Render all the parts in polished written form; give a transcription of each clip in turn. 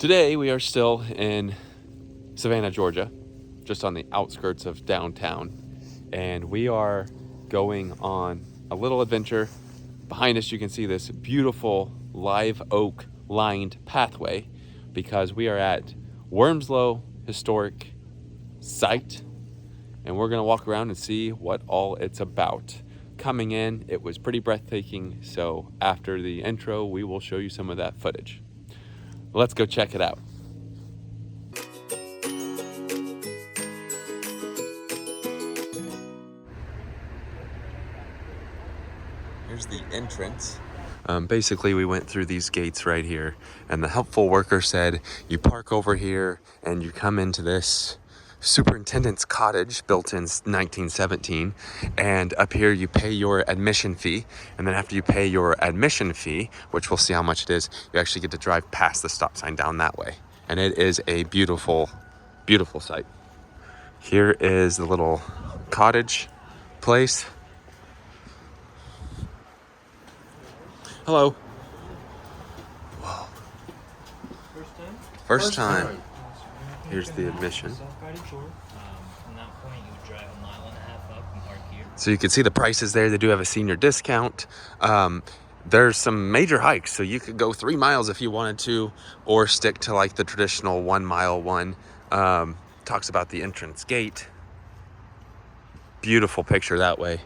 Today we are still in Savannah, Georgia, just on the outskirts of downtown, and we are going on a little adventure. Behind us you can see this beautiful live oak lined pathway because we are at Wormsloe Historic Site, and we're going to walk around and see what all it's about. Coming in, it was pretty breathtaking, so after the intro we will show you some of that footage. Let's go check it out. Here's the entrance. Basically, we went through these gates right here, and the helpful worker said you park over here and you come into this superintendent's cottage built in 1917, and up here you pay your admission fee, and then after you pay your admission fee, which we'll see how much it is, you actually get to drive past the stop sign down that way, and it is a beautiful, beautiful sight. Here is the little cottage place. Hello. Whoa. First time. Here's the admission. From that point, you would drive 1.5 miles up and park here. So you can see the prices there. They do have a senior discount. There's some major hikes, so you could go 3 miles if you wanted to, or stick to like the traditional 1 mile one. Talks about the entrance gate. Beautiful picture that way.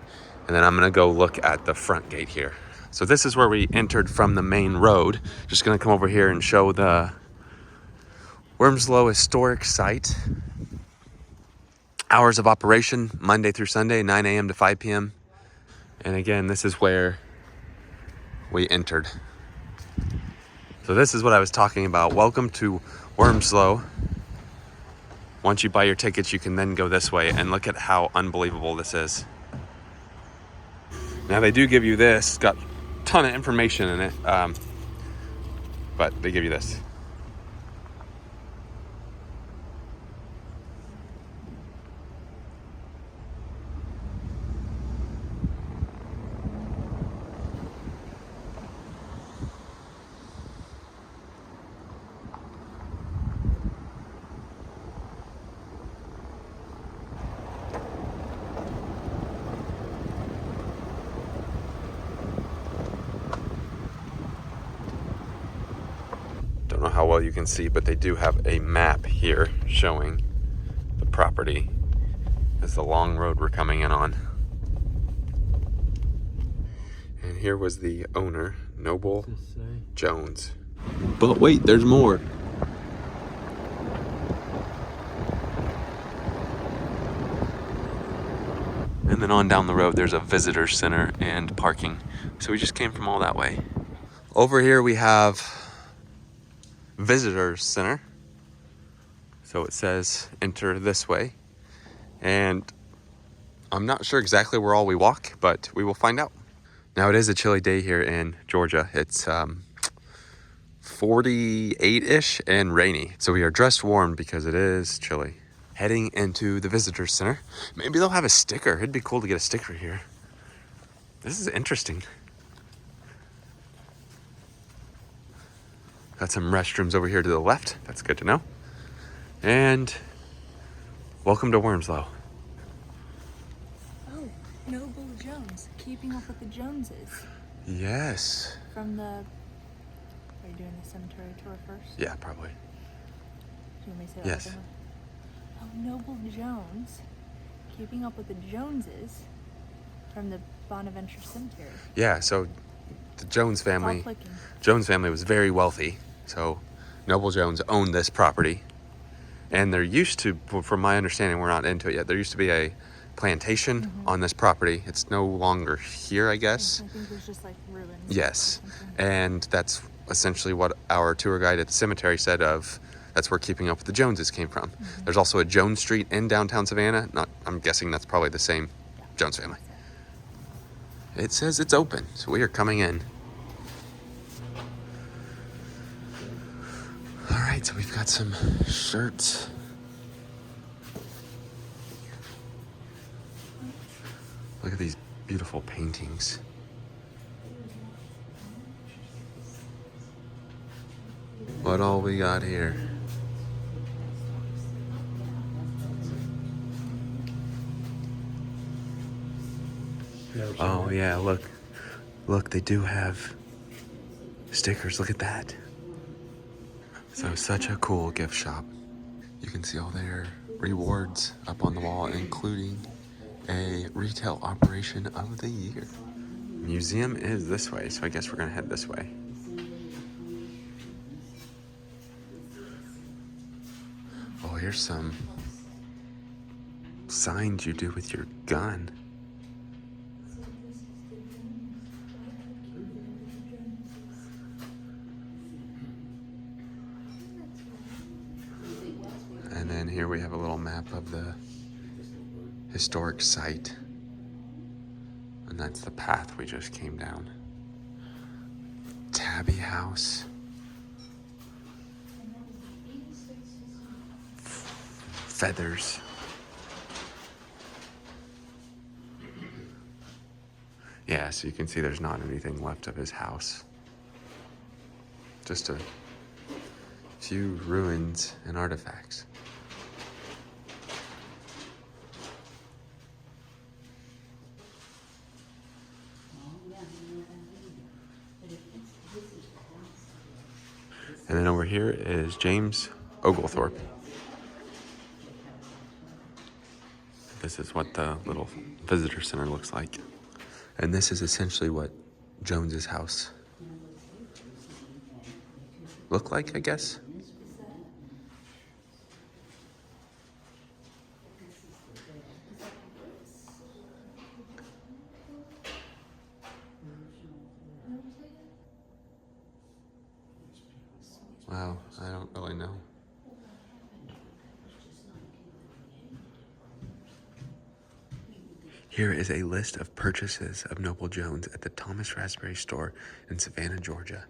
And then I'm gonna go look at the front gate here. So this is where we entered from the main road. Just gonna come over here and show the Wormsloe Historic Site. Hours of operation, Monday through Sunday, 9 a.m. to 5 p.m. And again, this is where we entered. So this is what I was talking about. Welcome to Wormsloe. Once you buy your tickets, you can then go this way, and look at how unbelievable this is. Now they do give you this, it's got a ton of information in it, but they give you this. Don't know how well you can see, but they do have a map here showing the property. It's the long road we're coming in on. And here was the owner, Noble Jones. But wait, there's more. And then on down the road, there's a visitor center and parking. So we just came from all that way. Over here we have Visitors Center. So it says enter this way. And I'm not sure exactly where all we walk, but we will find out. Now it is a chilly day here in Georgia. It's 48-ish and rainy. So we are dressed warm because it is chilly. Heading into the Visitors Center. Maybe they'll have a sticker. It'd be cool to get a sticker here. This is interesting. Got some restrooms over here to the left. That's good to know. And welcome to Wormsloe. Oh, Noble Jones. Keeping up with the Joneses. Yes. From the... Are you doing the cemetery tour first? Yeah, probably. Do you want me to say that? Yes. Again? Oh, Noble Jones. Keeping up with the Joneses. From the Bonaventure Cemetery. Yeah, so the Jones family... It's all clicking. Jones family was very wealthy. So Noble Jones owned this property. And there used to, from my understanding, we're not into it yet, there used to be a plantation on this property. It's no longer here, I guess. I think there's just like ruins. Yes. And that's essentially what our tour guide at the cemetery said of, that's where Keeping Up with the Joneses came from. There's also a Jones Street in downtown Savannah. I'm guessing that's probably the same Jones family. It says it's open, so we are coming in. All right, so we've got some shirts. Look at these beautiful paintings. What all we got here? Oh yeah, look. Look, they do have stickers. Look at that. So such a cool gift shop. You can see all their rewards up on the wall, including a retail operation of the year. Museum is this way, so I guess we're gonna head this way. Oh, here's some signs you do with your gun. And then here we have a little map of the historic site. And that's the path we just came down. Tabby House. Feathers. Yeah, so you can see there's not anything left of his house. Just a few ruins and artifacts. And then over here is James Oglethorpe. This is what the little visitor center looks like. And this is essentially what Jones's house looked like, I guess. Wow, I don't really know. Here is a list of purchases of Noble Jones at the Thomas Raspberry Store in Savannah, Georgia.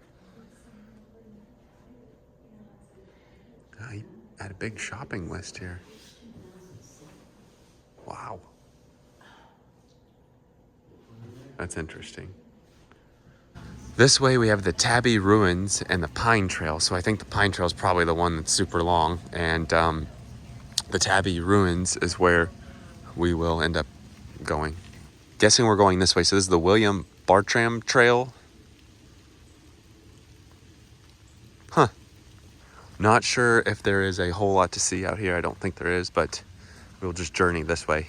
He had a big shopping list here. Wow. That's interesting. This way we have the Tabby Ruins and the Pine Trail. So I think the Pine Trail is probably the one that's super long. And the Tabby Ruins is where we will end up going. Guessing we're going this way. So this is the William Bartram Trail. Huh. Not sure if there is a whole lot to see out here. I don't think there is, but we'll just journey this way.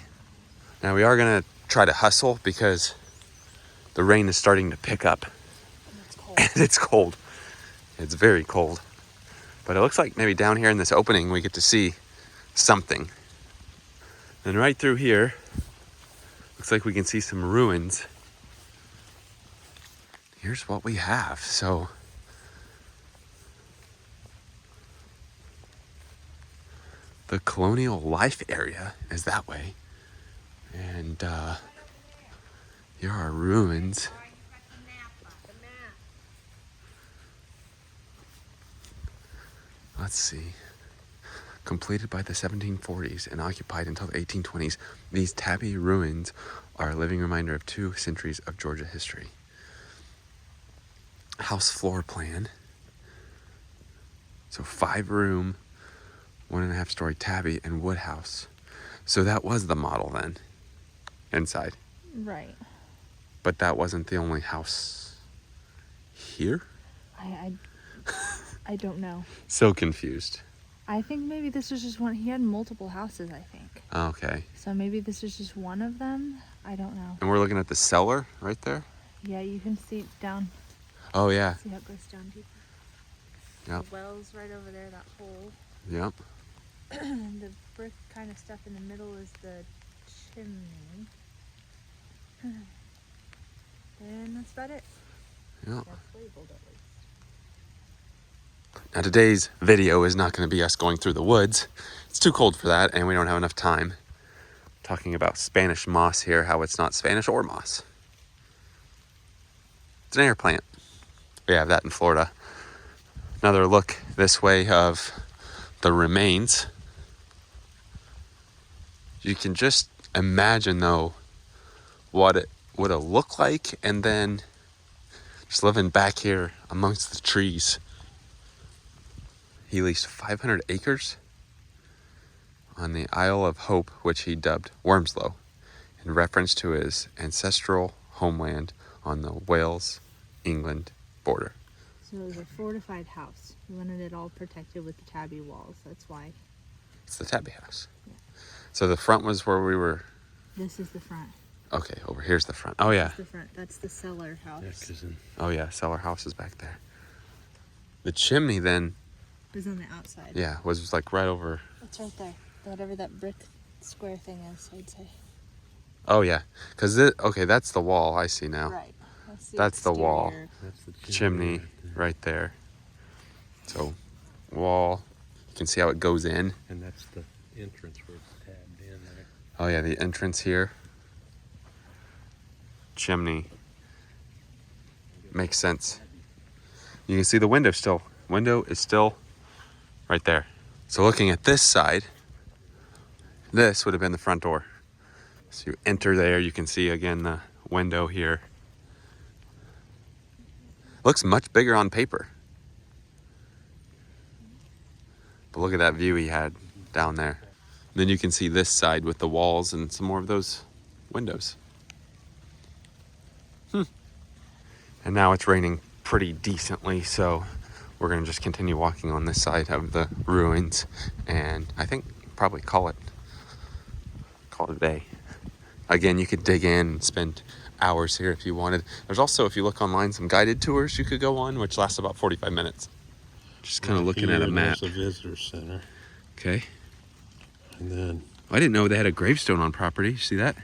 Now we are gonna try to hustle because the rain is starting to pick up. And it's cold. It's very cold. But it looks like maybe down here in this opening we get to see something. And right through here, looks like we can see some ruins. Here's what we have. So the colonial life area is that way. And here are ruins. Let's see. Completed by the 1740s and occupied until the 1820s, these Tabby Ruins are a living reminder of 2 centuries of Georgia history. House floor plan. So 5-room, 1.5-story Tabby and wood house. So that was the model then, inside. Right. But that wasn't the only house here? I don't know. So confused. I think maybe this was just one. He had multiple houses, I think. Okay. So maybe this is just one of them. I don't know. And we're looking at the cellar right there? Yeah, you can see down. Oh, yeah. See how it goes down deeper. Yep. The well's right over there, that hole. Yep. The brick kind of stuff in the middle is the chimney. And that's about it. Yep. That's labeled at least. Now today's video is not going to be us going through the woods. It's too cold for that and we don't have enough time. Talking about Spanish moss here, how it's not Spanish or moss. It's an air plant. We have that in Florida. Another look this way of the remains. You can just imagine though what it would have looked like, and then just living back here amongst the trees. he leased 500 acres on the Isle of Hope, which he dubbed Wormsloe, in reference to his ancestral homeland on the Wales, England border. So it was a fortified house. He wanted it all protected with the tabby walls. That's why. It's the Tabby house. Yeah. So the front was where we were. This is the front. Okay, over here's the front. Oh yeah. That's the front. That's the cellar house. Yeah, 'cause in Oh yeah, cellar house is back there. The chimney then, It was on the outside. yeah, was like right over. It's right there. Whatever that brick square thing is, I'd say. Oh yeah, because okay, that's the wall I see now. Right. That's the wall. exterior. that's the Chimney right there. So wall, you can see how it goes in. And that's the entrance where it's tabbed in there. Oh yeah, the entrance here. Chimney. Makes sense. You can see the window still. Window is still right there. So looking at this side, this would have been the front door. So you enter there, you can see again the window here. Looks much bigger on paper. But look at that view he had down there. Then you can see this side with the walls and some more of those windows. And now it's raining pretty decently, so we're gonna just continue walking on this side of the ruins, and I think probably call it a day. Again, you could dig in and spend hours here if you wanted. There's also, if you look online, some guided tours you could go on, which lasts about 45 minutes. Just kind of looking at a map. There's a visitor center. Okay. And then I didn't know they had a gravestone on property. See that?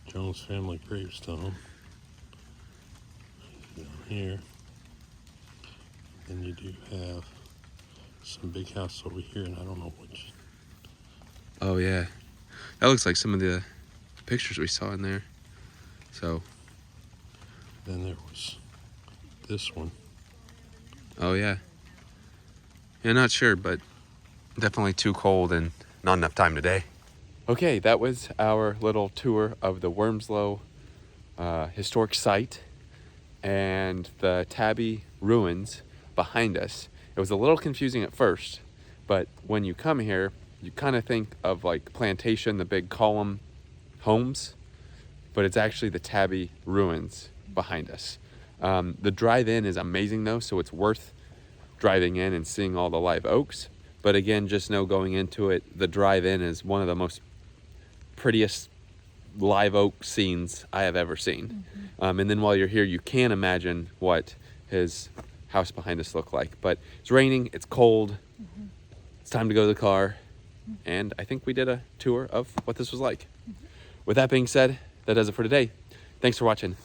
Jones family gravestone. Down here. Then you do have some big house over here, and I don't know which. Oh yeah, that looks like some of the pictures we saw in there. So, Then there was this one. oh yeah. Yeah, not sure, but definitely too cold and not enough time today. Okay, that was our little tour of the Wormsloe Historic Site and the Tabby Ruins behind us. It was a little confusing at first, but when you come here, you kind of think of like Plantation, the big column homes, but it's actually the Tabby Ruins behind us. The drive-in is amazing though, so it's worth driving in and seeing all the live oaks. But again, just know going into it, the drive-in is one of the most prettiest live oak scenes I have ever seen. And then while you're here, you can imagine what his house behind us looked like. But it's raining, it's cold, it's time to go to the car, and I think we did a tour of what this was like. With that being said, that does it for today. Thanks for watching.